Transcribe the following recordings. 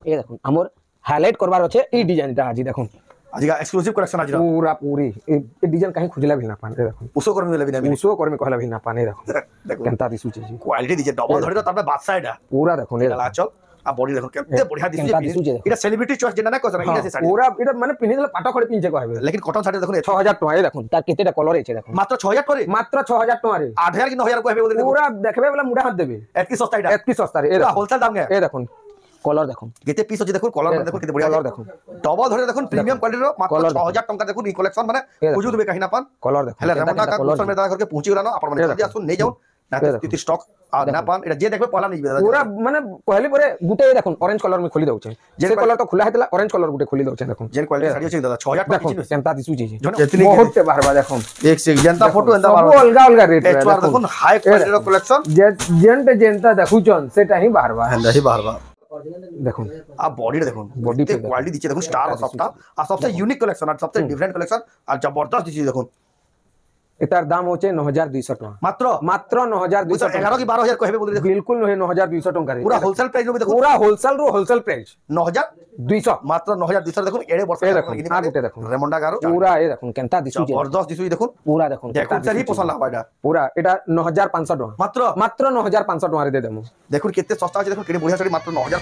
ये देखो हमर हाईलाइट करबार अछि ई डिजाइनटा आज देखो आज का एक्सक्लूसिव कलेक्शन आज पूरा पूरी ए डिजाइन कहीं खुजला भी ना पाने देखो उसो कर मिले भी उसो कर में कहला भी ना पाने देखो केनता दिसु छी क्वालिटी दिजे डबल धरि त तबे बादशाह एटा पूरा देखो ने चल आ बॉडी देखो केते बढ़िया दिसु एटा सेलिब्रिटी चॉइस जेना ना कहछ ना इटा से साड़ी पूरा एटा माने पिनि देला पाटो खड़े पिंचे कहबे लेकिन कॉटन साड़ी देखो 6000 टका ए देखो तार केतेटा कलर छै देखो मात्र 6000 करे मात्र 6000 टका रे 8000 कि 9000 कहबे बोले पूरा देखबे वाला मुडा हाथ देबे एतकी सस्ता एटा एतकी सस्ता रे ए होलसेल दाम के ए देखो कलर देखो केते पीस अछि देखो कलर देखो केते बढ़िया कलर देखो डबल धरे देखो प्रीमियम क्वालिटी रो मात्र 6000 टका देखो ई कलेक्शन माने बुझु देबे कहीं ना पान कलर देखो हेले रेमंडा का कलेक्शन में दादा करके पहुंची गला न अपन माने जल्दी आसु नै जाउ ना स्थिति स्टॉक आ ना पान एटा जे देखबे पहला नै जेबे पूरा माने कहले परे गुटे देखो ऑरेंज कलर में खोली दउ छै जे कलर तो खुला हेतला ऑरेंज कलर गुटे खोली दउ छै देखो जेन क्वालिटी साड़ी अछि दादा 6000 टका देखो केनता दिसु छी जेतनी बहुत ते बारबा देखो एक से जनता फोटो एंदा बारबा अलगा अलगा रेट है देखो हाई क्वालिटी रो कलेक्शन जेंट जेंता देखु जन सेटा ही बारबा है नहीं बारबा देखो आप बॉडी देखो बॉडी पे क्वालिटी दीजिए देखो स्टार सबटा आ सबसे यूनिक कलेक्शन और सबसे डिफरेंट कलेक्शन और जबरदस्त दीजिए देखो एतार दाम होचे 9200 टका मात्र 9200 11 की 12000 कहबे बोले देखो बिल्कुल नहीं 9200 टका रे पूरा होलसेल प्राइस रो देखो पूरा होलसेल प्राइस 9200 मात्र 9200 देखो एड़े वर्ष देखो आ गुटे देखो रेमंडा गारो पूरा ए देखो केनता दिसु जबरदस्त दिसु देखो पूरा देखो देखो सही पसंद लावा एटा पूरा एटा 9500 टका मात्र 9500 टका रे दे देमु देखो केते सस्ता अछि देखो केडे बढ़िया साड़ी मात्र 9000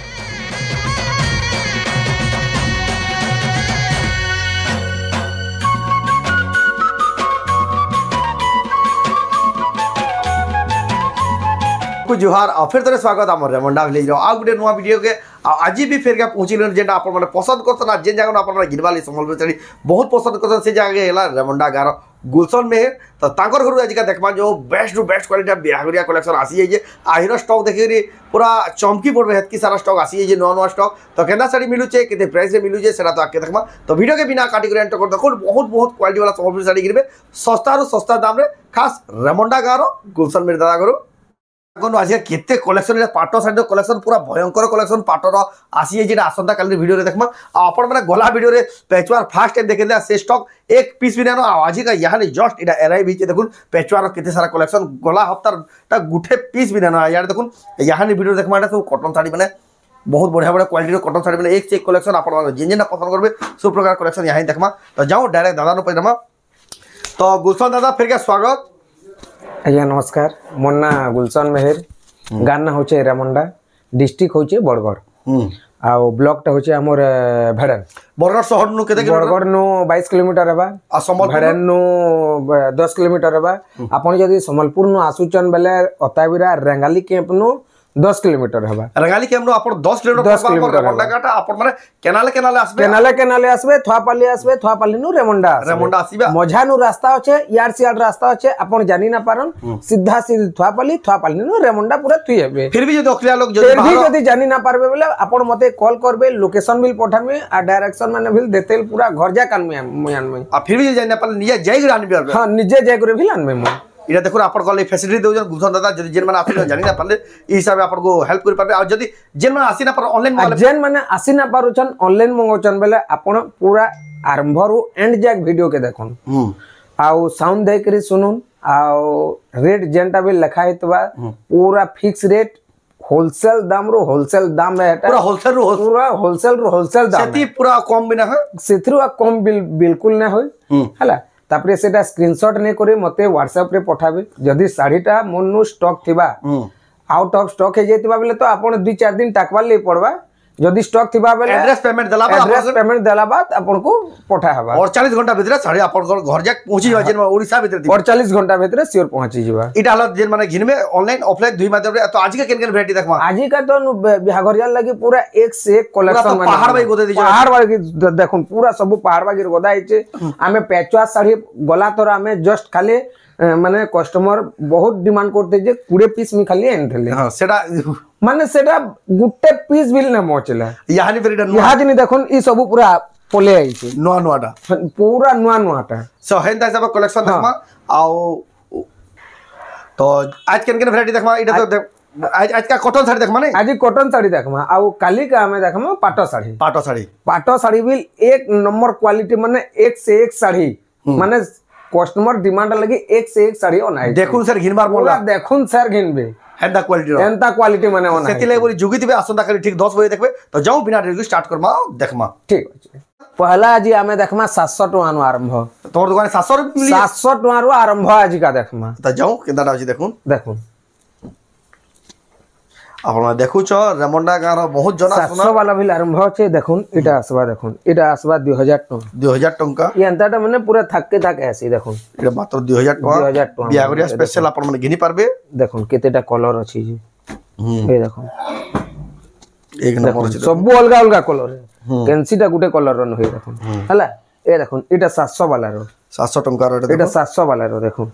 जोहार और फिर तरे स्वागत आम रेमंडा विलेज आ गोटे नुआ वीडियो के आज भी फेर के पहुँचल जेटा आप पसंद करते जेन जगह आप घिनवा संबलपुर साड़ी बहुत पसंद करते से जगह रेमंडा गार गुलशन में तो तांकर घर आज देखा जो बेस्ट टू बेस्ट क्वालिटी बिहागरिया कलेक्शन आसी जाइए आहिर स्टॉक देखिए पूरा चमकी पड़े हेतकी सारा स्टॉक आसी जाइए नुआ नुआ स्टॉक तो केना साड़ी मिलूचे के प्राइस में मिलूचे से तो आके देखा तो वीडियो के बिना काटिक एंटर कर देखो बहुत बहुत क्वालिटी वाला संबलपुर साड़ी किनबे सस्ता रू सस्ता दाम खास रेमंडा गार गुलशन में दादा घर आज केते कलेक्शन पाट साड़ी कलेक्शन पूरा भयंकर कलेक्शन पाटर आसी जाइए आसंता काली वीडियो रे देखमा आपण माने गला वीडियो रे पेचवार फास्ट टाइम देखे से स्टॉक एक पीस भी ना आज का यहाँ जस्ट इटा एराइव ही देखो पेचवार केते सारा कलेक्शन गला हफ्तार गुठे पीस भी ना यार देखो यहाँ वीडियो देखमा सब कॉटन साड़ी मैंने बहुत बढ़िया बढ़िया क्वालिटी कॉटन साड़ी मैंने एक से एक कलेक्शन आप जेन पसंद करेंगे सब प्रकार कलेक्शन यहाँ देखमा तो जाओ डायरेक्ट दादा नो पैदमा तो गुलशन दादा फिर क्या स्वागत आज्ञा नमस्कार मोर ना गुलशन मेहर गान ना होचे रेमंडा डिस्ट्रिक्ट होचे बरगढ़ आ ब्लॉक टा होचे हमर भेड़न बरगढ़ शहर नु केते बरगढ़ नु 22 किलोमीटर हेबा आ संबलपुर भेड़न नु 10 किलोमीटर हेबा आपण जदी संबलपुर नु आसुचन बेले अताबिरा रेंगाली कैंप नु 10 किलोमीटर हेबा रेंगाली कैंप नु आपण 10 किलोमीटर रेमंडा काटा आपण माने केनाले आसबे थ्वापाली नु रेमंडा आसीबा मझा नु रास्ता होचे यार से यार रास्ता होचे आपण जानि ना पारन सीधा सीधी थ्वापाली नु रेमंडा पूरा थुई हेबे फिर भी जो अखिया लोग जदी जानि ना पारबे बोले आपण मते कॉल करबे लोकेशन बिल पठामे आ डायरेक्शन माने बिल देतेल पूरा घर जा कान में आनमे आ फिर भी जानि ना पारन निजे जाई आनबे हां निजे जाई करे भी आनमे म इरा देखो आपण कले फैसिलिटी देउजन गुलशन दादा जदी जेन माने आसी जानि ना पारले ई हिसाब आपण को हेल्प कर पारबे आ जदी जेन माने आसी ना पार ऑनलाइन माने जेन माने आसी ना पारुचन ऑनलाइन मंगोचन बेले आपण पूरा आरंभ रु एंड जैक वीडियो के देखन आउ साउंड दे करी सुनुन आउ रेट जेनटा भी लिखा हेतबा पूरा फिक्स रेट होलसेल दाम रो होलसेल दाम है पूरा होलसेल दाम सेती पूरा कम बिना है सेथरु कम बिल्कुल ना होय हला तापरे सेटा स्क्रीनशॉट ने करे मते व्हाट्सएप रे पठाबे जदी साड़ीटा मोननु स्टॉक थिबा आउट ऑफ स्टॉक हे जेतिबा बेले तो आपण 2-4 दिन टाकबा ले पड़बा जदी स्टॉक थिबा बेले एड्रेस पेमेंट देला बाद आपण को पठा हबा 48 घंटा भीतर साड़ी आपण घर जा पहुंची जाय जेन ओडिसा भीतर 48 घंटा भीतर सियोर पहुंची जिबा इटा हला जेन माने घिन में ऑनलाइन ऑफलाइन दुई माध्यम रे तो आज का केन वैरायटी देखमा आज का तो बिहाघरिया लगी पूरा एक से एक कलेक्शन माने पहाड़ बाई गोदे दिजो पहाड़ बाई देखो पूरा सब पहाड़ बाई गोदा आइचे आमे पेचवा साड़ी गला तोरा हमें जस्ट खाली माने कस्टमर बहुत डिमांड करते जे 20 पीस में खाली एंथले हां सेटा माने सेटा गुटे पीस बिल न मोचला यानी फिर यहाँ दिन देखो ई सब पूरा पोले आई छे नुआटा पूरा नुआटा सो हेंता सब कलेक्शन देखमा आओ तो आज केन वैरायटी देखमा इटा तो आज का कॉटन साड़ी देखमा नहीं आज कॉटन साड़ी देखमा आ काली का हमें देखमा पाटो साड़ी बिल एक नंबर क्वालिटी माने एक से एक साड़ी माने कस्टमर डिमांड लगी एक से एक साड़ी ओना देखुन सर घिनबार बोला देखुन सर घिनबे हेंदा क्वालिटी रो एंता क्वालिटी माने बना सेति ले बोली जुगी दिबे आसंता काली ठीक 10 बजे देखबे तो जाऊ बिना देरी स्टार्ट करमा देखमा ठीक अछि पहला आज आमे देखमा 700 टका नु आरंभ तोर दुकान 700 रुपया मिली 700 टका रो आरंभ आज का देखमा तो जाऊ केदा डाउची देखुन देखुन आपण देखु छ रेमंडा गार बहुत जना 700 वाला भी आरंभ छै देखुन इटा आसबा देखुन इटा आसबा 2000 टका 2000 टंका ये अंताटा माने पूरा थक्के थके आसी देखुन एटा मात्र 2000 टका 2000 टका बियागरिया स्पेशल आपण माने घिनी पारबे देखुन केतेटा कलर अछि जी ए देखुन एक नंबर अछि सब अलगा अलगा कलर है कैंसीटा गुटे कलर रन होई देखुन हला ए देखुन इटा 700 वाला रो 700 टंका रो इटा 700 वाला रो देखुन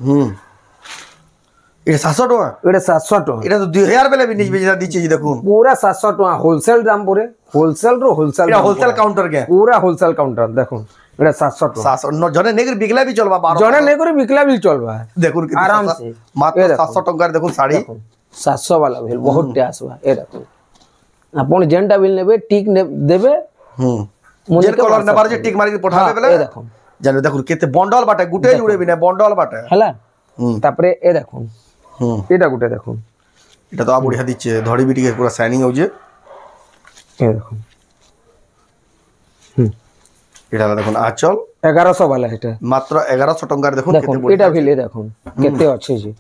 ये 700 टका इटा 700 टका एटा तो 2000 बेले भी निज बेजा दीचे जी देखुन पूरा 700 टका होलसेल दाम पूरे होलसेल रो होलसेल एटा होलसेल काउंटर के पूरा होलसेल काउंटर देखुन इटा 700 टका 700 न जने नेगर बिकला भी चलबा 12 जने ने करे बिकला भी चलबा देखुन कितना आराम से मात्र 700 टंका देखुन साड़ी 700 वाला भेल बहुत टे आसबा ए देखुन आपण जेंटा बिल नेबे टिक देबे जे कलर नेबार जे टिक मारी के पठाबे बेले ए देखुन जाने देखुन केते बंडल बाटे गुटे जुड़े भी ने बंडल बाटे हला तापरे ए देखुन एटा गुटे देखुन एटा तो आ बढ़िया दिचे धड़ी भी टिके पूरा शाइनिंग हो जे ए देखुन एटा देखुन आचल 1100 वाला एटा मात्र 1100 टंका देखुन केते देखुन एटा भी ले देखुन केते अछि जी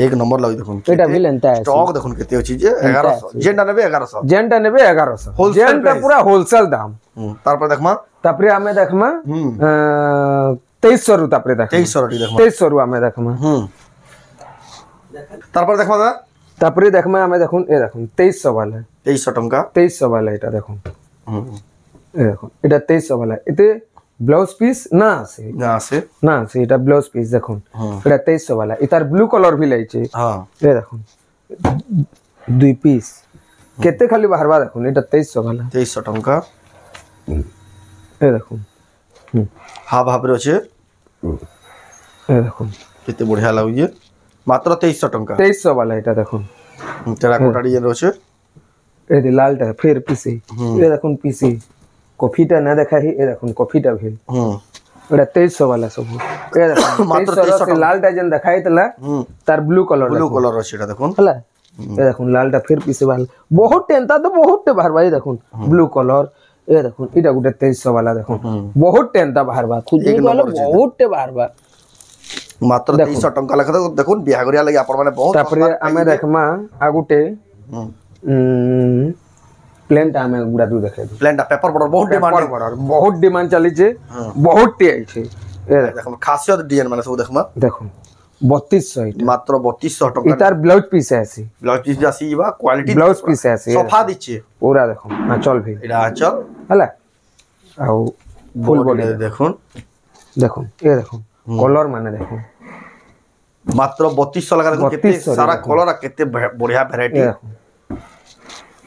एक नंबर लग देखुन एटा भी लेंता है स्टॉक देखुन केते अछि जे 1100 जेंटा नेबे 1100 जेंटा नेबे 1100 जेंटा पूरा होलसेल दाम तार पर देखमा तापरे हमें देखमा 2300 रु तापरे देख 2300 टी देखमा 2300 रु हमें देखमा तार पर देखमा दादा तापरे देखमा हमें देखुन ए देखुन 2300 वाला 2300 टंका 2300 वाला एटा देखुन ए देखुन एटा 2300 वाला एते ब्लाउज पीस ना से এটা ব্লাউজ পিস দেখুন এটা 2300 वाला इतार ब्लू कलर भी লাই ছে हां ए দেখুন দুই পিস কেতে খালি বাহারবা দেখুন এটা 2300 वाला 2300 टंका ए দেখুন हां भाबरे আছে ए দেখুন কেতে বঢ়িয়া লাগুছে মাত্র 2300 टंका 2300 वाला এটা দেখুন টেরাকোটা ডিজাইন রয়েছে এই যে লালটা ফের পিসি এ দেখুন পিসি কফিটা না দেখাই এ দেখুন কফিটা ভেল এটা 2300 वाला सब এ দেখুন মাত্র 2300 লালটা যেন দেখাইতলা তার ব্লু কলর আছে এটা দেখুন হলা এ দেখুন লালটা ফের পিসে ভাল বহুত টেনতা তো বহুত তে বাহার ভাই দেখুন ব্লু কলর এ দেখুন এটা গুটে 2300 वाला দেখুন বহুত টেনতা বাহার বা খুদি वाला বহুত তে বাহার বা মাত্র 2300 টাকা লেখা দেখুন বিয়া করিয়া লাগি আপন মানে বহুত তারপরে আমি দেখমা আগুটে প্লেনটা আমি গুড়া দু দেখাই দু প্লেনটা পেপার বর্ডার বহুত ডিমান্ড চালিছে বহুত টি আইছে এ দেখুন খাসিয়ত ডিজাইন মানে সব দেখমা দেখুন 3200 এটা মাত্র 3200 টাকা এটার ব্লাউজ পিস আছে ব্লাউজ পিস আসি বা কোয়ালিটি ব্লাউজ পিস আছে সোফা দিচ্ছে পুরা দেখুন না চল ভাই এটা আচল হলা আও ফুল বডি দেখুন দেখুন এ দেখুন কলর মানে দেখুন মাত্র 3200 টাকা দেখুন কেতে সারা কলর আর কেতে বড়িয়া ভ্যারাইটি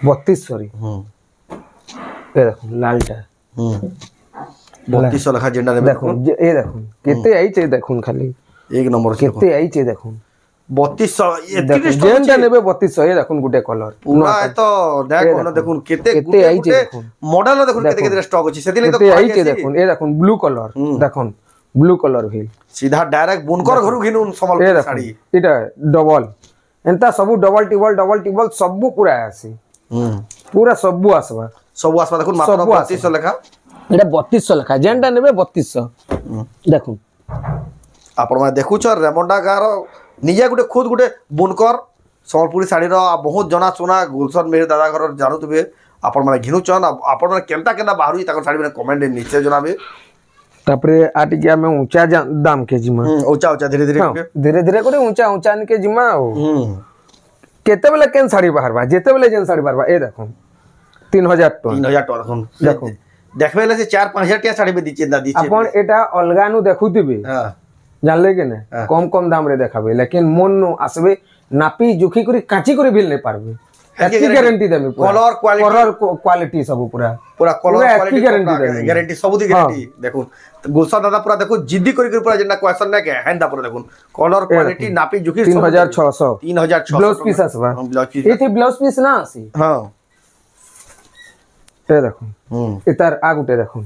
3200 রে এ দেখুন লালটা 3200 লেখা জেন্ডা নেবে দেখুন এ দেখুন কেতে আইছে দেখুন খালি এক নম্বর কেতে আইছে দেখুন 3200 এতিকে জেন্ডা নেবে 3200 এ দেখুন গুটে কলর পুরা তো দেখুন দেখুন কেতে কেতে আইছে দেখুন মডেল দেখুন কেতে কেতে স্টক আছে সেদিলে তো আইছে দেখুন এ দেখুন ব্লু কলর দেখুন ব্লু কলর ভিল सीधा डायरेक्ट बुनकर घरु घिनुन संबलपुर साड़ी এটা ডবল এন্তা সবু ডবল টিবল সবু পুরা আছে पूरा सबु आसबा देखुन मात्र 3200 লেখা এটা 3200 লেখা যেনটা নেবে 3200 দেখুন আপন মানে দেখুছ রেমন্ডা গার নিজে গুটে খুদ গুটে বুনকর সম্বলপুরি শাড়ি র বহুত জনা সুনা গুলশন মেহের দাদা ঘর জানুতবে আপন মানে ঘিনুছন আপন মানে কেনতা কেনতা বাহারু তাকর শাড়ি মানে কমেন্ট নিচে জনাবে তারপরে আটিকে আমি উঁচা দাম কে জিমা উঁচা ধীরে ধীরে করে উঁচা কে জিমা কেতে বেলে কেন শাড়ি বাহারবা যেতে বেলে যেন শাড়ি বাহারবা এ দেখুন 3000 টাকা দেখুন দেখুন দেখবে সে 4-5000 টাকা শাড়ি দিচ্ছে না দিচ্ছে আপন এটা অলগানু দেখুতিবে হ্যাঁ জানলে কি না কম দাম রে দেখাবে লেকিন মন নু আসবে নাপি জুখি করে কাঁচি করে বিল নে পারবে একই গ্যারান্টি দেবে কলর কোয়ালিটি সব পুরা কলর কোয়ালিটি গ্যারান্টি সব দি গ্যারান্টি দেখুন গুলশন দাদা পুরা দেখুন জিদ্দি করে পুরা যেটা কোয়েশ্চন না কে হ্যান্ডা পুরা দেখুন কলর কোয়ালিটি নাপি জুখি 3600 ব্লাউজ পিস আসবা এতে ব্লাউজ পিস না আসি হ্যাঁ এ দেখুন এটার আগুটে দেখুন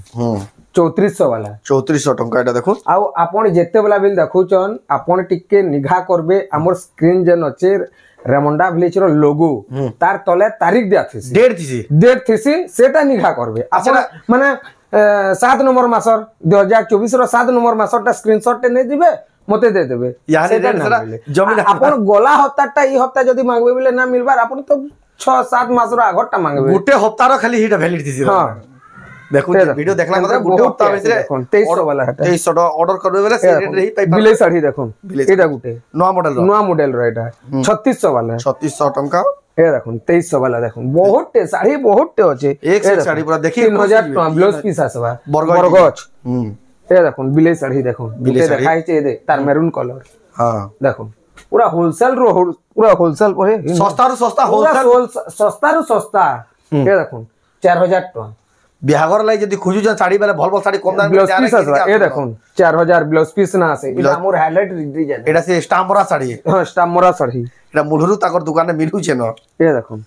3400 वाला 3400 टंका এটা দেখুন আও আপন যেতে বেলা বিল দেখুছন আপন টিকে নিঘা করবে আমর স্ক্রিন যেন আছে রেমন্ডা ভিলেজ র লোগো তার তলে তারিখ দিয়া থিসি ডেট থিসি সেটা নিঘা করবে আপন মানে 7 নম্বর মাসর 2024 র 7 নম্বর মাসরটা স্ক্রিনশট তে নে দিবে মতে দে দেবে আপন গলা হপ্তাটা এই হপ্তা যদি মাগবে বলে না মিলবার আপন তো 6-7 মাসর আগরটা মাগবে গোটে হপ্তার খালি হিটা ভ্যালিড থিসি হ্যাঁ দেখুন ভিডিও দেখলা কথা গোটে হপ্তা ভিতরে দেখুন 2300 वाला है 2300 টা অর্ডার করবে বলে সে রেট রেই পাইবা বিলে শাড়ি দেখুন এটা গুটে নয়া মডেল র এটা 3600 वाला 3600 टका এ দেখুন 2300 वाला দেখুন বহুতটে শাড়ি বহুতটে আছে এক শাড়ি পুরা দেখি 3000 টাকা ব্লাউজ পিস আসবা বরগছ এ দেখুন বিলে শাড়ি দেখুন বিলে দেখাইছে এ তার মেরুন কালার হ্যাঁ দেখুন পুরা হোলসেল পরে সস্তারু সস্তা এ দেখুন 4000 টাকা বিহাগর লাই যদি খুঁজু যা শাড়ি বেলে ভাল ভাল শাড়ি কম দাম ব্লাউজ পিস আসবা এ দেখুন 4000 ব্লাউজ পিস না আছে এটা মোর হাইলাইট ডিজাইন এটা সে স্টাম্পরা শাড়ি হ্যাঁ স্টাম্পরা শাড়ি এটা মুলুরু তাকর দোকানে মিলুছে না এ দেখুন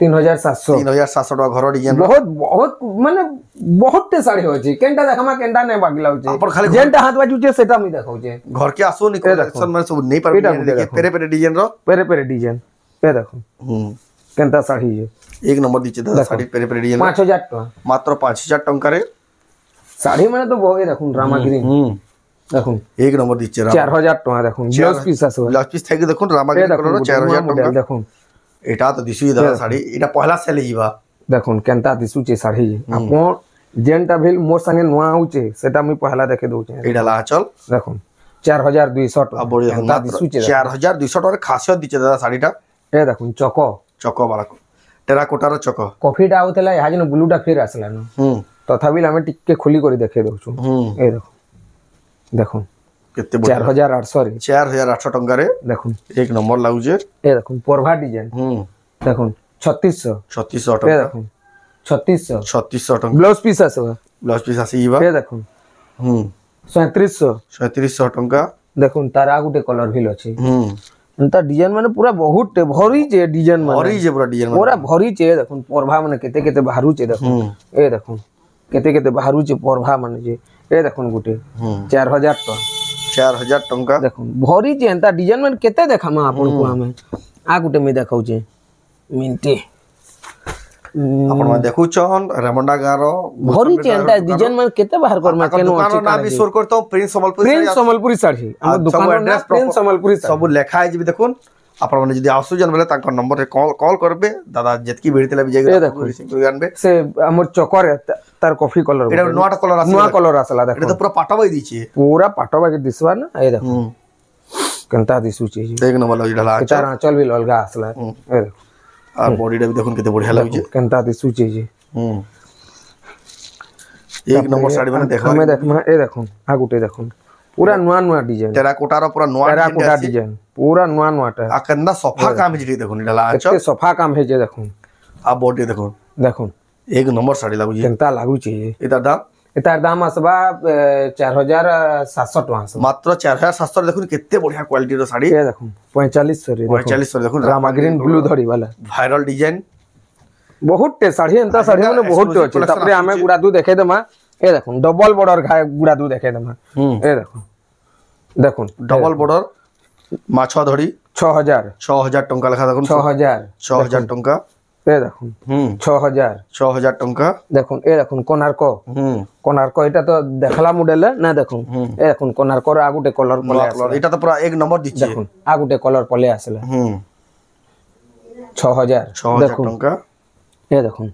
3700 টাকা ঘর ডিজাইন বহুত মানে বহুতটে শাড়ি হচ্ছে কেনটা দেখামা কেনটা নাই বাকি লাগুছে যেনটা হাত বাজুছে সেটা আমি দেখাউছে ঘর কে আসো নি কালেকশন মানে সব নেই পারবে পেরে পেরে ডিজাইন র পেরে ডিজাইন এ দেখুন কেনটা শাড়ি এক নম্বর দিচ্ছে দাদা শাড়ি পেরে পেরে ডিজাইন 5000 টাকা মাত্র 5000 টাকা রে শাড়ি মানে তো বহু দেখুন রামাগিরি দেখুন এক নম্বর দিচ্ছে 4000 টাকা দেখুন ব্লাউজ পিস আছে ব্লাউজ পিস থেকে দেখুন রামাগিরি কলর 4000 টাকা দেখুন এটা তো দিছুই দাদা শাড়ি এটা পহলা সেলে যাবা দেখুন কেনটা দিছুছে শাড়ি আপন যেনটা ভিল মোর সঙ্গে নোয়া হউছে সেটা আমি পহলা দেখে দউছে এটা লা চল দেখুন 4200 টাকা কেনটা দিছুছে 4200 টাকা খাসিয়ত দিচ্ছে দাদা শাড়িটা এ দেখুন চক বালা টেরাকোটার চক কফিটা আউতলা ইহা যেন ব্লুটা ফের আসলা না তথাপি আমি টিকে খুলি করে দেখে দউছু এই দেখুন দেখুন কেতে বড় 4800 রে 4800 টাকা রে দেখুন এক নম্বর লাগুছে এই দেখুন পরভা ডিজাইন দেখুন 3600 টাকা দেখুন 3600 টাকা ব্লাউজ পিস আছে ইবা এই দেখুন 3700 টাকা দেখুন তার আগুটে কলর ভিল আছে তা ডিজাইন মানে পুরা বহুত ভরিছে ডিজাইন মানে ভরিছে পুরা ভরিছে দেখুন পরভা মানে কেতে কেতে বাহারুছে দেখুন এ দেখুন কেতে কেতে বাহারুছে পরভা মানে যে এ দেখুন গুটে 4000 টাকা 4000 টাকা দেখুন ভরিছে এন্তা ডিজাইন মানে কেতে দেখামা आपनको ଆମେ आ गुटे में देखाउचे मिनटे आपण में देखुछन रेमंडा गारो भरिचे एंता डिजाइन में केते बाहर कर में केनो दुकान ना भी शोर करतो प्रिंस संबलपुरी साड़ी हम दुकान ना प्रिंस संबलपुरी सब लिखा है जी देखुन आपण माने जदी आसु जन बेले ताकर नंबर रे कॉल करबे दादा जेतकी भिड़तिला भी जाय रिसीव कर जानबे से हमर चकर तार कॉफी कलर एटा नोआ कलर आसला देखो एटा तो पूरा पाटबाई दिछि पूरा पाटबाई के दिसवा ना ए देखो केनता दिसुची देख नंबर लगी ढला तार आंचल भी अलगा आसला ए देखो আর বডিটা भी দেখুন কত বড়িয়া লাগছে কেনতা দিসুচি জি এক নম্বর শাড়ি মানে দেখো আমি দেখো এ দেখুন আগুটে দেখুন पूरा नुआ डिजाइन टेराकोटार पूरा नुआ डिजाइन पूरा नुआटा आ कंदा सोफा काम है देखुन डला अच्छा सोफा काम है जे देखुन आ बॉडी देखुन देखुन एक नंबर साड़ी लागु जी केनता लागु छी एतार दाम आसबा 4700 टका मात्र 4700 देखुन केते बढ़िया क्वालिटी रो साड़ी ए देखुन 4500 रे 4500 देखुन रामा ग्रीन ब्लू धड़ी वाला वायरल डिजाइन बहुत टे साड़ी एंता साड़ी माने बहुत टे अछि तापरे हमें गुडा दू देखे देमा ए देखुन डबल बॉर्डर गुडा दू देखे देमा ए देखुन देखुन डबल बॉर्डर माछा धड़ी 6000 टंका लेखा देखुन 6000 टंका ए देखुन 6000 टंका देखुन ए देखुन कोनार्को एटा तो देखला मॉडल ना देखुन ए देखुन कोनार्को रो आगुटे कलर पले आसला एटा तो पूरा एक नंबर दिछि देखुन आगुटे कलर पले आसला 6000 टंका ए देखुन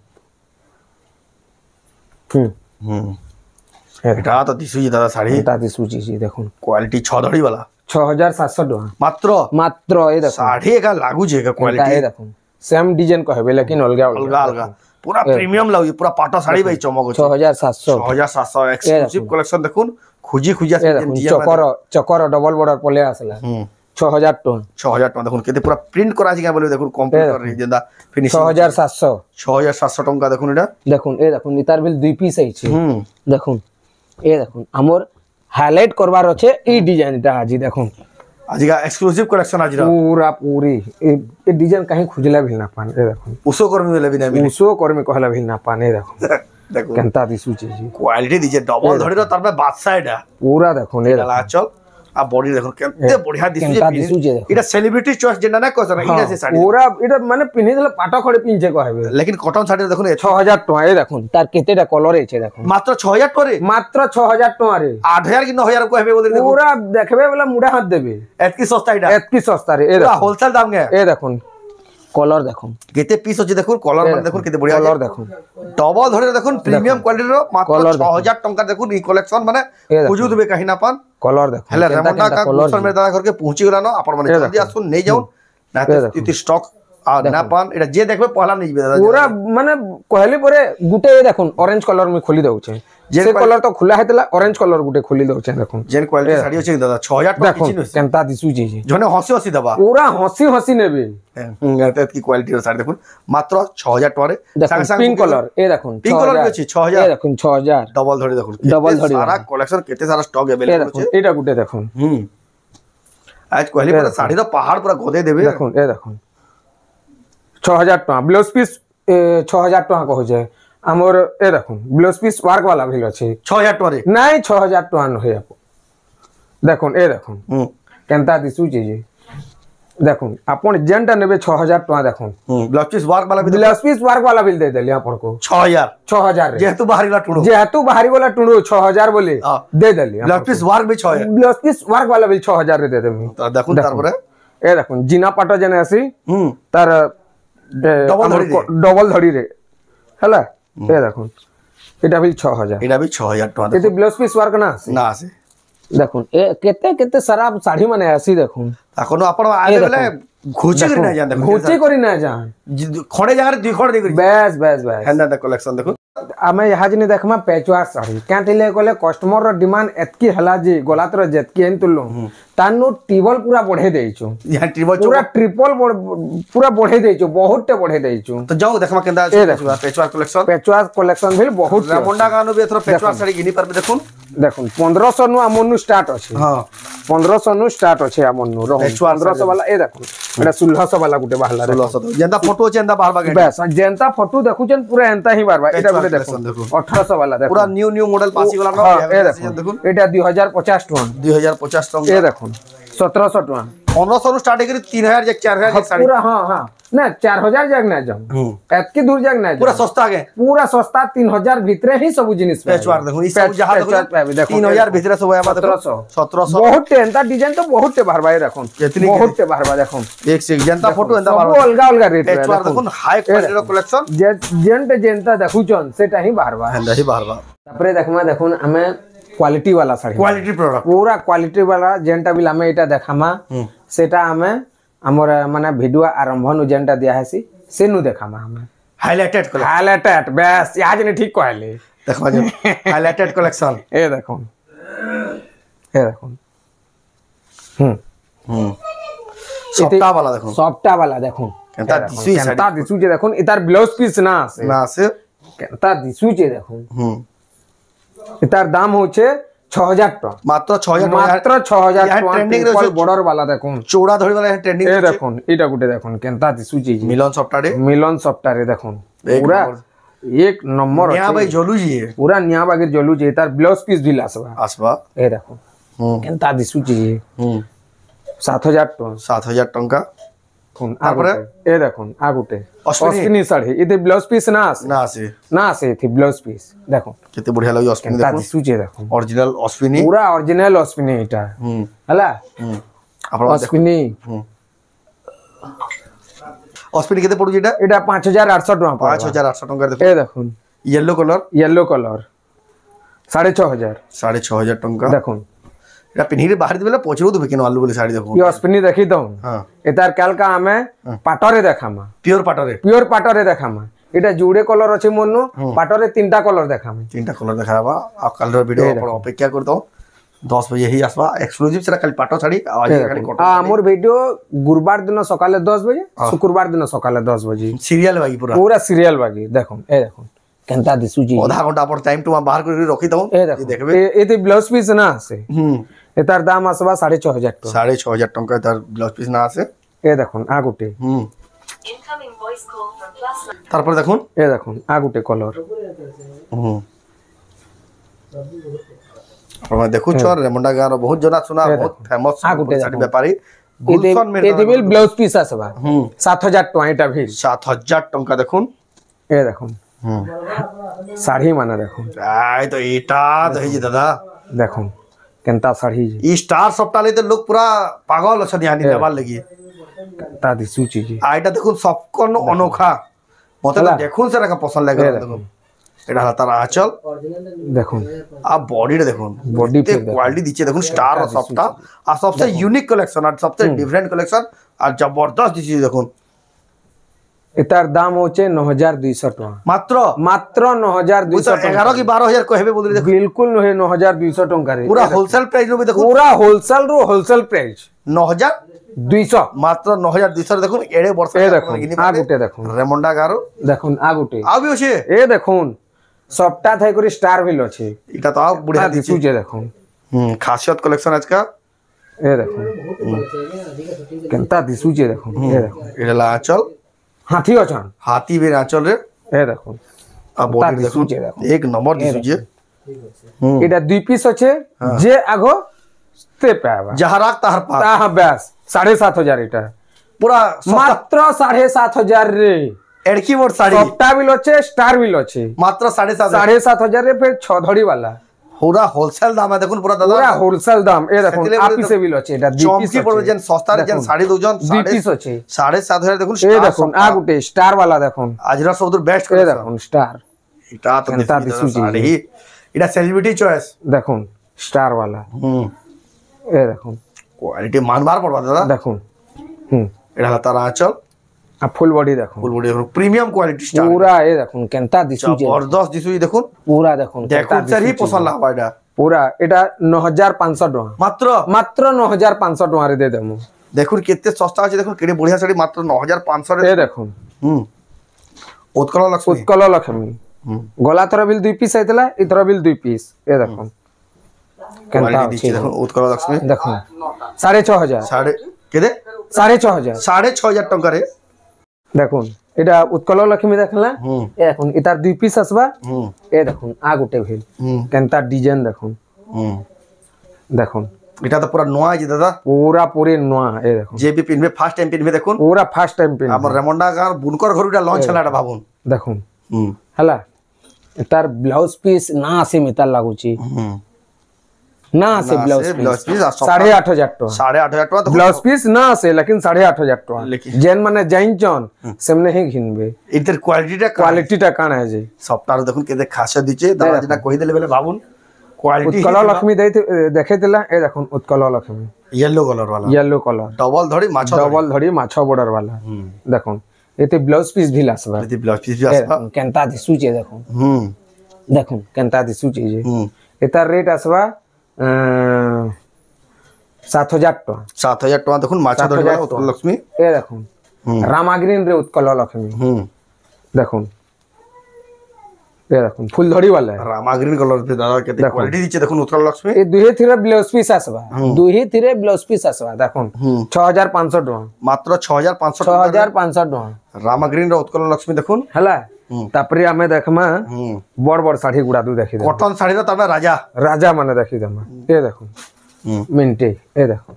এটা তো দিছুই দাদা শাড়ি এটা দিছুজি জি দেখুন কোয়ালিটি 6 ধড়ি वाला 6700 টাকা মাত্র এই দেখুন শাড়ি একা লাগু যে কোয়ালিটি এই দেখুন সেম ডিজাইন কহবে लेकिन अलगा पूरा प्रीमियम लागु पूरा पाटा शाड़ी भाई चमक 6700 एक्सक्लूसिव कलेक्शन देखुन खुजी चकर डबल बॉर्डर पले आसला 6000 टका देखुन केते पूरा प्रिंट करा जिगा बोले देखुन कंप्यूटर रे जेंदा फिनिशिंग 6700 टका देखुन एटा देखुन ए देखुन इतार बिल दुई पीस आइছে देखुन ए देखुन हमर हाइलाइट करबार আছে এই ডিজাইনটা আজি দেখুন আজিকা এক্সক্লুসিভ কালেকশন আজি पूरी ए डिजाइन कहीं खुजला भी ना पान ए देखुन उसो कर्मी वाला भी ना उसो कर्मी कहला भी ना पाने देखुन देखो केनता दिसुची जी क्वालिटी दिजे डबल धड़ी रो तार में बादशाह एटा पूरा देखुन ए चल आ बॉडी देखो केते बढ़िया केनता दिसुचे दिसुचे देखो। एटा सेलिब्रिटी चॉइस जेना ना कहसन इटा से साड़ी पूरा एटा माने पिन्हि देले पाट खड़े पिंचे कहबे लेकिन कॉटन साड़ी देखो 6000 टका ए देखुन तार केतेटा कलर है देखुन मात्र 6000 टरे मात्र 6000 टका रे 8000 कि 9000 कहबे बोले देखो पूरा देखबे वाला मुड़ा हाथ देबे एतकी सस्ता इटा एतकी सस्ता रे ए पूरा देखुन होलसेल दाम के ए देखुन कलर देखुन केते पीस अछि देखो कलर माने देखो केते बढ़िया कलर देखुन डबल धरे देखो प्रीमियम क्वालिटी रो मात्र कलर देखो। 6000 टका देखो ई कलेक्शन माने देखो। बुझु देबे कहीं ना पान कलर देखुन हेले रेमंडा का गुलशन में दादा करके पहुंची गेला न अपन माने जल्दी आसुन नहीं जाउन ना तो इति स्टॉक आ ना पान एटा जे देखबे पहला नहीं जेबे दादा पूरा माने कहली परे गुटे ए देखुन ऑरेंज कलर में खोली दउ छे जे कलर तो खुला हेतला ऑरेंज कलर गुटे खोली दउ छे देखुन जेन क्वालिटी साड़ी अछि दादा 6000 टका देखुन किछि न केनता दिसु जे जने हसी हसी दबा पूरा हंसी हंसी नेबे एत की क्वालिटी रो साड़ी देखुन मात्र 6000 टका देखुन पिंक कलर ए देखुन पिंक कलर भी अछि 6000 ए देखुन 6000 डबल धरी देखुन डबल धरी सारा कलेक्शन केते सारा स्टॉक ए अवेलेबल देखुन अछि एटा गुटे देखुन आज कहली पर साड़ी रो पहाड़ पूरा गोदे देबे देखुन ए देखुन 6000 टका ब्लाउज पीस 6000 टका कहू जे हमर ए देखुन ब्लाउज पीस वर्क वाला भी अछि 6000 टका रे नहीं 6000 टका न है देखुन ए देखुन केनता दिसु जे देखुन अपन जेंटा नेबे 6000 टका देखुन ब्लाउज पीस वर्क वाला भी ब्लाउज पीस वर्क वाला बिल दे देली अपन को 6000 रे जेतु बाहरी ला टुडो जेहेतु बाहरी वाला टुंडो 6000 बोले हाँ। दे देली ब्लाउज पीस वर्क भी 6000 ब्लाउज पीस वर्क वाला बिल 6000 रे दे देमी तो देखुन तार पर ए देखुन जिना पाट जने आसी तार डबल धड़ी रे हला ए देखुन एटा बिल 6000 एटा भी 6000 टका एते ब्लाउज पीस वर्क ना आसी ना आसे देखुन ए केते केते सारा साड़ी माने आसी देखुन ताकोनो आपण आले बेले घुची करी ना जान देखो घुची करी ना जान खड़े जगह दुई खड़ दे करी बस बस बस हेंदा द कलेक्शन देखो आमे यहाँ जिनी देखमा पैचवास साड़ी क्या टिले कोले कस्टमर रो डिमांड एतकी हला जी गोलात रो जेतकी एन तुलो तानु टेबल पूरा बढ़े देइछु यहां ट्रिबल पूरा ट्रिपल पूरा बढ़े देइछु बहुत टे बढ़े देइछु तो जाओ देखमा केंदा पेचवार कलेक्शन पैचवास कलेक्शन भेल बहुत रामंडा गानो भी एथरो पेचवार साड़ी गिनी पर देखुन देखुन 1500 नु अमनु स्टार्ट अछि हां 1500 नु स्टार्ट अछि अमनु रो 1500 वाला ए देखुन एटा 1600 वाला गुटे बाहला रे 1600 जेंदा फोटो चेंदा बाहर बागे बस जेंता फोटो देखुचन पूरा एंता ही बारबा एटा गुटे देखुन 1800 वाला देखुन पूरा न्यू मॉडल पासी वाला हाँ, ए देखुन एटा 2050 टका 2050 टका ए देखुन 1700 टका 1500 नु स्टार्ट करी 3000 या 4000 एक साड़ी पूरा हां हां ना 4000 जाग ना जाऊ एतकी दूर जाग ना पूरा सस्ता के पूरा सस्ता 3000 भीतरे ही सब जिनिस पेचवार देखो ई सब जहां देखो 3000 भीतर सब आबा देखो 1700 बहुत एंता डिजाइन तो बहुत बार भाई देखो कितनी बहुत बार देखो एक से जनता फोटो एंदा सब अलग अलग रेट पेचवार देखो हाई क्वालिटी रो कलेक्शन जेंट जेंता देखुचन सेटा ही बार बार हेंदा ही बाहर बा तापरे देखमा देखुन हमें क्वालिटी वाला साड़ी क्वालिटी प्रोडक्ट पूरा क्वालिटी वाला जेंटा बिल हमें एटा देखामा सेटा हमें हमर माने वीडियो आरंभ नु जेंटा दिया है से नु देखामा हमें हाइलाइटेड कलेक्शन हाइलाइटेड बस आज ने ठीक कहले देखो जो हाइलाइटेड कलेक्शन ए देखुन ए देखुन सप्ताह वाला देखो सॉफ्टा वाला देखुन केंता दिसु साड़ी केंता दिसु जे देखुन इतार ब्लाउज पीस ना से ना से केंता दिसु जे देखुन इतार दाम होचे 6000 टका मात्र 6000 मात्र 6000 यहाँ टका ट्रेंडिंग ट्रिपल बॉर्डर वाला देखुन चौड़ा धड़ी वाला ट्रेंडिंग ए देखुन इटा गुटे देखुन केंता दिसु जे मिलन सप्ताह मिलन सॉफ्टारे देखुन एक पूरा नंबर। एक नंबर यहां भाई जोलू जी है पूरा निया बागे जलू जे तार ब्लाउज पीस भी लासबा आसबा ए देखुन केंता दिसु जे 7000 टका 7000 टंका देखुन तारपरे ए देखुन आगुटे अश्विनी। अश्विनी साड़ी इते ब्लाउज पीस ना आसे ना से ना आसे थी ब्लाउज पीस देखो केते बढ़िया लगी अश्विनी केंता देखो दिसु जे देखो ओरिजिनल अश्विनी पूरा ओरिजिनल अश्विनी इटा हला आपण अश्विनी अश्विनी केते पडु जेटा एटा 5800 टका पड़े 5800 टंका देखो ए देखुन येलो कलर येलो कलर 6500 6500 टंका देखुन एटा पिन्हिरे बाहर दिबेला पछरो तो बिकिन आलू बोले साड़ी देखो ये अश्विनी देखी दो हां एतार कालका हमें पाटरे देखामा प्योर पाटरे प्योर पाटरे देखामा एटा जुड़े कलर अछि मोनु पाटरे तीनटा कलर देखामा तीनटा कलर देखाबा आ कलर वीडियो आपण अपेक्षा करतो 10 बजे ही आसबा एक्सक्लूसिव सेरा खाली पाटो साड़ी आज खाली कॉटन मोर वीडियो गुरुवार दिन सकाले 10 बजे शुक्रवार दिन सकाले 10 बजे सीरियल बागी पूरा पूरा सीरियल बागी देखो ए देखो केंता दिसु जी आधा घंटा पर टाइम टू बाहर कर रखी दऊ ए देखबे एते ब्लाउज पीस ना आसे एतार दाम आसबा 6500 टका 6500 टंका तार ब्लाउज पीस ना आसे ए देखो आ गुटे तारपर देखुन ए देखो आ गुटे कलर ଆପଣ ଦେଖୁଛ ରେମଣ୍ଡା ଗାଁର ବହୁତ ଜଣା ଶୁଣା ବହୁତ ଫେମସ୍ ଶାଢ଼ୀ ବେପାରୀ ଗୁଲଶନ ମେହେର ଏତେ ବିଲ୍ ବ୍ଲାଉଜ ପିସ୍ আসবা 7000 ଟଙ୍କା এটা ভিল 7000 ଟଙ୍କା দেখুন এ দেখুন শাড়ি মানে দেখুন এই তো এটা দেখি দাদা দেখুন কেনতা শাড়ি ই স্টার সপ্তাহে তো লোক পুরা পাগল অছনি আনি নেবার লাগি তা দিসুচি জি আর এটা দেখুন সবকন অনोखा মতে তো দেখুন সেটা পছন্দ লাগে দেখুন এটা হলো তার আঁচল দেখুন আর বডিটা দেখুন বডি তে কোয়ালিটি দিচ্ছে দেখুন স্টার সবটা আর সবচেয়ে ইউনিক কালেকশন আর সবচেয়ে ডিফারেন্ট কালেকশন আর জবরদস্ত দিচ্ছে দেখুন এটার দাম হচ্ছে 9200 টাকা মাত্র মাত্র 9200 টাকা 11 কি 12000 কইবে বলি দেখুন বিলকুল নহে 9200 টাকা রে পুরা হোলসেল প্রাইস রে দেখুন পুরা হোলসেল রো হোলসেল প্রাইস 9200 মাত্র 9200 দেখুন এড়ে বর্ষ এ দেখুন আগুটে দেখুন রেমন্ডা গারো দেখুন আগুটে আবি আছে এ দেখুন সবটা থাই করে স্টার বিল আছে এটা তো আও বুড়া দিছি দিসুচে দেখুন খাসিয়ত কালেকশন আজকা এ দেখুন কেনতা দিসুচে দেখুন এ দেখুন এটা লা আঁচল হাতি অছন হাতি বের আঁচল রে এ দেখুন আর বডি দেখুন দিসুচে দেখুন এক নম্বর দিসুচে এটা দুই পিস আছে যে আগো তে পাবা যাহা রাখ তাহার পা তা ব্যাস 7500 এটা পুরা মাত্র 7500 রে এড়কি মোর শাড়ি সবটা বিল আছে স্টার বিল আছে মাত্র 7.5 7500 রে ফের 6 ধড়ি वाला পুরা হোলসেল দাম দেখুন পুরা দাদা পুরা হোলসেল দাম এ দেখুন আপিসে বিল আছে এটা দুই পিস চমকি পড়বে যেন সস্তার যেন শাড়ি দুজন দুই পিস আছে 7.5 দেখুন এ দেখুন আ গুটে স্টার वाला দেখুন আজরা সবদুর বেস্ট এ করে দেখুন স্টার এটা তো কেনতা দেখুন দিসুচি। শাড়ি এটা সেলিব্রিটি চয়েস দেখুন স্টার वाला এ দেখুন কোয়ালিটি মানবার পড়বা দাদা দেখুন এটা হলো তার আঁচল আর ফুল বডি দেখুন full body premium quality star পুরা এ দেখুন কেনতা দিসুচে জবরদস্ত দিসুই দেখুন পুরা দেখুন দেখুন স্যার হি পছন্দ লাগবা এটা পুরা এটা 9500 টাকা মাত্র মাত্র 9500 টাকা রে দে দেমু দেখুন কেতে সস্তা আছে দেখুন কেড়ে বড়িয়া শাড়ি মাত্র 9500 এ রে দেখুন উৎকল লক্ষ্মী উৎকল লক্ষ্মী গলা থর বিল দুই পিস আইতলা ইতর বিল দুই পিস এ দেখুন কেনতা কোয়ালিটি আছে দিচ্ছে দেখুন উৎকল লক্ষ্মী দেখুন 6500 সাড়ে কেদে 6500 6500 টাকা রে দেখুন এটা উৎকল লক্ষ্মী দেখলা এ দেখুন ইতার দুই পিস আসবা এ দেখুন আ গুটে ভিল কেনতা ডিজাইন দেখুন দেখুন এটা তো পুরা নোয়া আছে দাদা পুরা পুরি নোয়া এ দেখুন যে বি পিনবে ফার্স্ট টাইম পিনবে দেখুন পুরা ফার্স্ট টাইম পিন আমার রেমন্ডা গার বুনকর ঘরুটা লঞ্চ হলা এটা ভাবুন দেখুন হলা তার ব্লাউজ পিস না আসে মিতার লাগুছি না আসে ব্লাউজ পিস 8500 টাকা 8500 টাকা ব্লাউজ পিস না আসে লেকিন 8500 টাকা যেন মানে জাইনচন সেমনে হি ঘিনবে এটার কোয়ালিটিটা কোয়ালিটিটা কানা আছে সবটার দেখুন কেদে খাসা দিচ্ছে দাদা যেটা কই দিলে বলে ভাবুন কোয়ালিটি উৎকল লক্ষ্মী দেখাইতেলা এ দেখুন উৎকল লক্ষ্মী ইয়েলো কালার वाला ইয়েলো কালার ডবল ধরি মাছ ডবল ধরি মাছ বর্ডার वाला দেখুন এতে ব্লাউজ পিস ভিল আসবা যদি ব্লাউজ পিস আসবা কেনতা দিসুচে দেখুন দেখুন কেনতা দিসুচে যে হুম এটার রেট আসবা 7000 টাকা 7000 টাকা দেখুন মাছ ধরি উৎকল লক্ষ্মী এ দেখুন রামাগ্রিন রে উৎকল লক্ষ্মী দেখুন এ দেখুন ফুল ধরি वाला রামাগ্রিন কালার দাদা কেতে কোয়ালিটি দিচ্ছে দেখুন উৎকল লক্ষ্মী এই দুই থিরে ব্লাউজ পিস আসবা দুই থিরে ব্লাউজ পিস আসবা দেখুন 6500 টাকা মাত্র 6500 টাকা 6500 টাকা রামাগ্রিন র উৎকল লক্ষ্মী দেখুন হলা তারপরে আমি দেখমা বড় বড় শাড়ি গুড়া দু দেখি দেব কটন শাড়ির তারপরে রাজা রাজা মানে দেখি দেব এ দেখুন মিন্টে এ দেখুন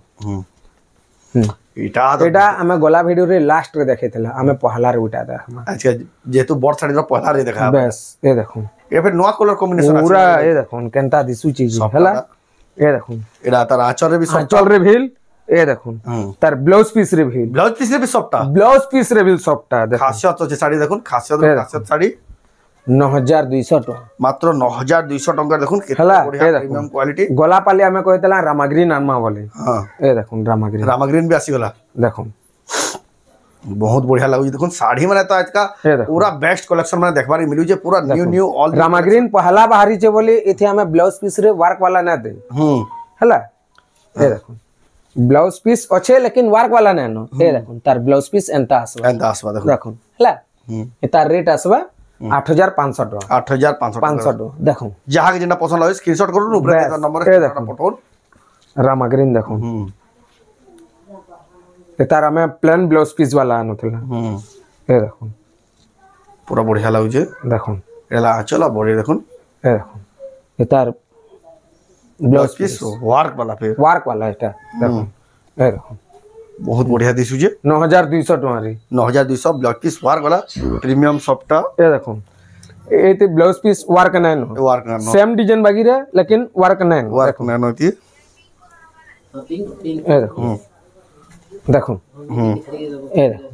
এটা এটা আমি গলা ভিডিও রে লাস্ট রে দেখাইতলা আমি পহলা রে উঠা দেখমা আজকে যেহেতু বড় শাড়ির পহলা রে দেখা বেশ এ দেখুন এ ফের নোয়া কালার কম্বিনেশন আছে পুরা এ দেখুন কেনতা দিসু চিজ হলা এ দেখুন এটা তার আঁচলে বি সব চল রে ভিল এ দেখুন তার ব্লাউজ পিস রে ভিল ব্লাউজ পিস বি সবটা ব্লাউজ পিস রে ভিল সবটা দেখুন খাসিয়ত আছে শাড়ি দেখুন খাসিয়ত শাড়ি 9200 টাকা মাত্র 9200 টাকা দেখুন কেতে হলা বড়িয়া এ দেখুন প্রিমিয়াম কোয়ালিটি গলা পালি আমি কইতলা রামাগ্রিন আনমা বলে হ্যাঁ এ দেখুন রামাগ্রিন রামাগ্রিন বি আসি গলা দেখুন बहुत बढ़िया लगुच देखुन साड़ी माने तो आज का पूरा बेस्ट कलेक्शन माने देखबार मिलु जे पूरा न्यू ऑल रामाग्रीन पहला बाहरी छे बोली एथे हमें ब्लाउज पीस रे वर्क वाला ना दे हला ए देखो ब्लाउज पीस अच्छे लेकिन वर्क वाला ना नो ए देखो तार ब्लाउज पीस एंता आसबा देखो हला ए तार रेट आसबा 8500 টাকা 8500 টাকা দেখো যাহা যেটা পছন্দ হয় স্ক্রিনশট করুন উপরে নম্বরে পঠাউন রামাগ্রিন দেখো এটার আমি প্লেন ব্লাউজ পিস वाला আনতলা এ দেখুন পুরো বঢ়িয়া লাগুছে দেখুন এলা আচলা বড়ি দেখুন এ দেখুন এটার ब्लाउज पीस वर्क वाला फिर वर्क वाला एटा देखो ए देखो बहुत बढ़िया दिसुजे 9200 टका रे 9200 ब्लाउज पीस वर्क वाला प्रीमियम सॉफ्टा ए देखो एते ब्लाउज पीस वर्क नहीं नो वर्क ना सेम डिजाइन बाकी रे लेकिन वर्क नहीं नो वर्क ना होती ए देखो देखो ए देखो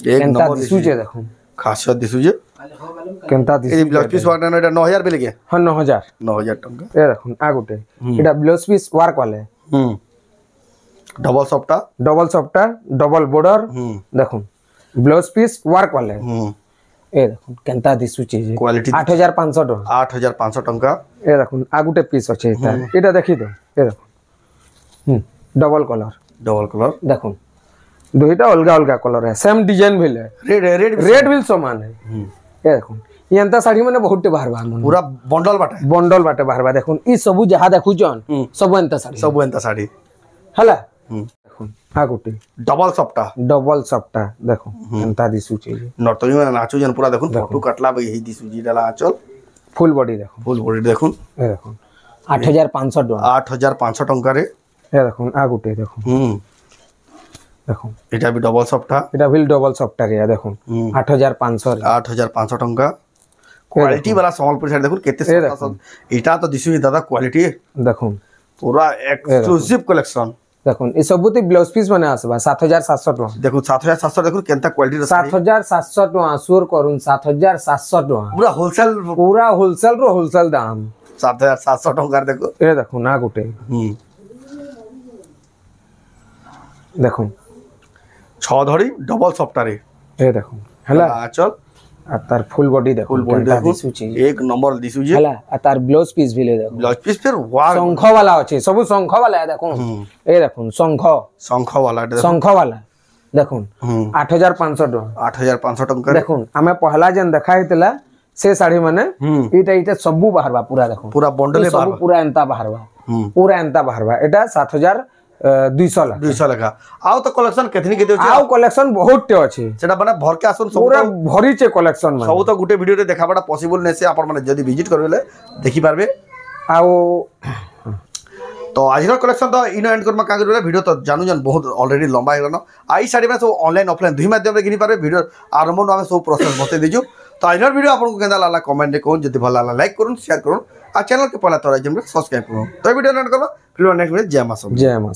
एक केनता नंबर दिसुजे देखो खासियत दिसुजे केनता ए दिसुजे ब्लाउज पीस वर्क ना एटा 9000 बेले के हां 9000 9000 टंका ए देखो आ गुटे एटा ब्लाउज पीस वर्क वाले डबल सॉफ्टा डबल सॉफ्टा डबल बॉर्डर देखो ब्लाउज पीस वर्क वाले ए देखो केनता दिसुचे जे क्वालिटी 8500 टका 8500 टंका ए देखो आ गुटे पीस अछि एटा देखि दो ए देखो डबल कलर देखो दुईटा अलगा अलगा कलर है सेम डिजाइन भी है रेड भी समान है ये देखो ये अंता साड़ी माने बहुत बाहर पूरा बंडल बाटे बाहर देखो ई सब जहा देखु जन सब अंता साड़ी हला देखो आ गुटे डबल सॉफ्टा देखो अंता दिसु चाहिए नर्तकी में नाचो जन पूरा देखो फोटो कटला बे यही दिसु जी डाला आंचल फुल बॉडी देखो ए देखो 8500 टका 8500 टंका रे ए देखो आ गुटे देखो देखो एटा भी डबल सॉफ्टा रे देखो 8500 8500 टंका क्वालिटी वाला संबलपुर साइड देखो केते एटा तो दिसु दादा क्वालिटी देखो पूरा एक्सक्लूसिव कलेक्शन देखो ए सबुती ब्लाउज पीस माने आसबा 7700 टका देखो 7700 देखो केनता क्वालिटी रो 7700 टका सुर करून 7700 टका पूरा होलसेल दाम 7700 टका देखो ए देखो ना गुटे देखो छ धड़ी डबल सॉफ्टा रे ए देखो हला आचल आ तार फुल बॉडी देखो एक नंबर दिसु जे हला आ तार ब्लाउज पीस भी ले देखो ब्लाउज पीस फिर वाह शंख वाला अछि सब शंख वाला है देखो ए देखो शंख वाला देखो 8500 टका 8500 टका देखो हमें पहला जन देखा हितला से साड़ी माने इटा सब बाहरबा पूरा देखो पूरा बंडल सब पूरा एंता बाहरबा एटा 7200 लगा आउ तो कलेक्शन केतनी केते अछि आउ कलेक्शन बहुत टे अछि सेटा माने भर के आसन सब पूरा भरी छे कलेक्शन माने सब तो गुटे वीडियो रे देखाबाटा पॉसिबल नै से आपण माने जदी विजिट करबेले देखि पारबे आउ तो आज कलेक्शन तो इन एंड करमा का करबे वीडियो तो जानू जन बहुत ऑलरेडी लंबा हेगन आई साड़ी में सब ऑनलाइन ऑफलाइन दुई माध्यम रे गिनी पारबे वीडियो आरंभ न हम सब प्रोसेस बते दिजु तो आज वीडियो आपन को केंदा लाला कमेंट रे कोन जदी भल लाला लाइक करून शेयर करून आ चैनल के पहला तो सब्सक्राइब करून तो वीडियो एंड करबा फिर नेक्स्ट वीडियो जय मां